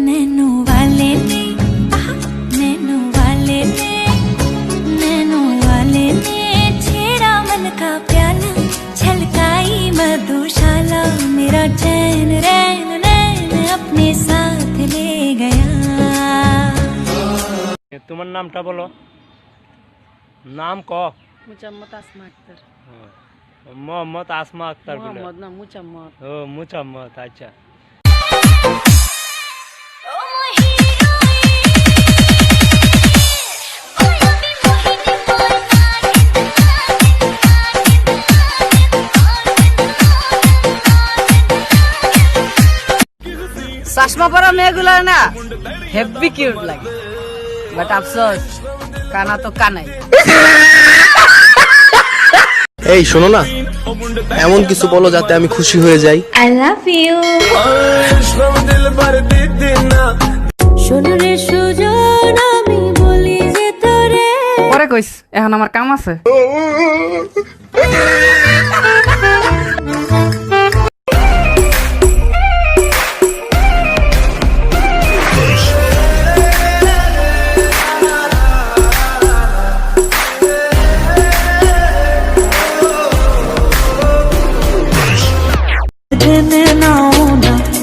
Nano वाले ने nano वाले ने नैनो वाले ने छेड़ा मन का प्याला छलकाई मधुशाला मेरा चैन रैन नैन अपने साथ ले गया। তোমার নামটা বলো, নাম ক। মুচাম্মদ আসমা আক্তার। মোহাম্মদ আসমা আক্তার বলে। মোহাম্মদ না মুচাম্মদ। ও মুচাম্মদ, আচ্ছা। চশমা পরা মেয়েগুলো না হেভি কিউট লাগে, বাট আফসোস কানা তো কানাই। এই শোনো না, এমন কিছু বলো যাতে আমি খুশি হয়ে যাই। I love you শোনো রে সুজন আমি বলি যে তোরে পরে কইস, এখন আমার কাম আছে।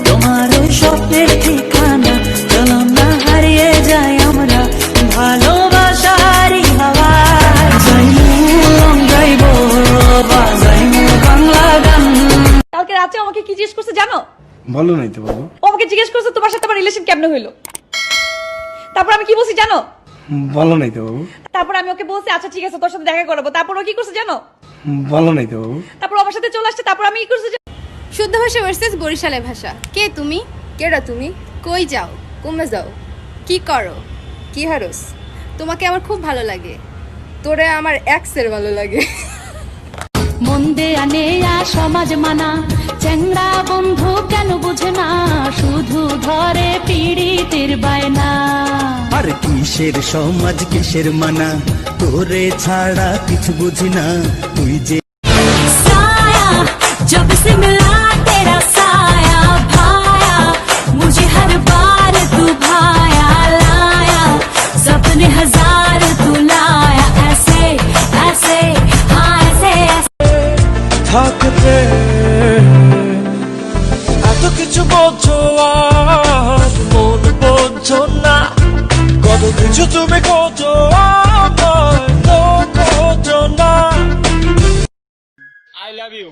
তোমার স্বপ্নের ঠিকানা চলো না হারিয়ে যাই আমরা ভালোবাসারই হাওয়া গাইবো বাজাইবো বাংলা গান। কালকে রাতে আমাকে কি জিজ্ঞেস করছে জানো? বলো নাই তো বাবু। ও আমাকে জিজ্ঞেস করছে তোমার সাথে আমার রিলেশন কেমনে হইলো। তারপর আমি কি বলছি জানো? বলো নাই তো বাবু। তারপর আমি ওকে বলছি আচ্ছা ঠিক আছে তোর সাথে দেখা করবো। তারপর ও কি করছে জানো? বলো নাই তো বাবু। তারপর আমার সাথে চলে আসছে। তারপর আমি কি করছি শুদ্ধ ভাষা ভার্সেস বরিশালের ভাষা। কে তুমি? কেডা তুমি? কই যাও? কমে যাও? কি করো? কি হারস? তোমাকে আমার খুব ভালো লাগে, তোরে আমার এক্সের ভালো লাগে। মন্দে আনে সমাজ মানা চ্যাংড়া বন্ধু কেন বুঝে না শুধু ধরে পীড়িতের বায়না। আর কিসের সমাজ কিসের মানা, তোরে ছাড়া কিছু বুঝি না। তুই যে साया जब से मिला तेरा साया भाया मुझे हर बार तू भाया लाया सपने हजार तू लाया ऐसे ऐसे हाँ ऐसे ऐसे থাকতে এত কিছু বোঝো আর মন বোঝো না, কত কিছু তুমি খোঁজো আমার তো খোঁজো না। I love you.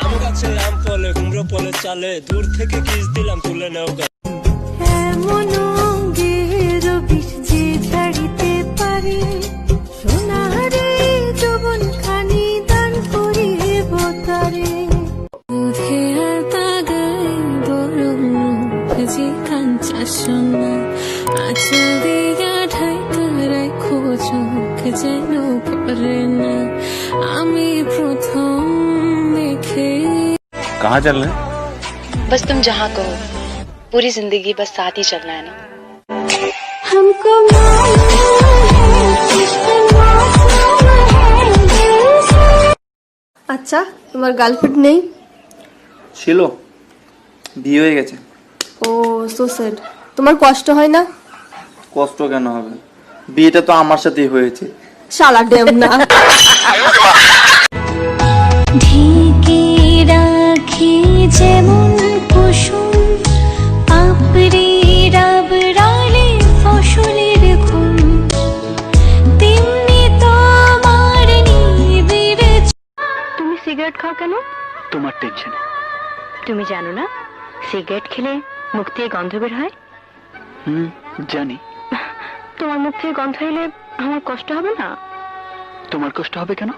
আম গাছে আম ফলে কুমড়ো ফলে চালে দূর থেকে কিস দিলাম তুলে নেও। এমন অঙ্গের বিষ যে ছাড়িতে পারে সোনারে যৌবন খানি দান করিব তারে দুধে আর তাগাই বরং যে কাঞ্চা সোনা আঁচল দিয়া ঢাইকা রাখো চোখ যেন পড়ে না আমি প্রথম দেখে। कहाँ चल रहे हैं? बस तुम जहाँ कहो, पूरी जिंदगी बस साथ ही चलना है ना। हमको আচ্ছা তোমার গার্লফ্রেন্ড নেই? ছিল, বিয়ে হয়ে গেছে। ও সো স্যাড। তোমার কষ্ট হয় না? কষ্ট কেন হবে, বিয়েটা তো আমার সাথেই হয়েছে। শালা ডেম না। ঢেকে রাখি যেমন কুসুম পাপড়ি রাবড়ালে ফসলের ঘুম তেমনি তোমার নিবিড়। তুমি সিগারেট খাও কেন? তোমার টেনশনে। তুমি জানো না সিগারেট খেলে মুখ থেকে গন্ধ বের হয়? জানি। তোমার মুখ থেকে গন্ধ এলে আমার কষ্ট হবে না? তোমার কষ্ট হবে কেন?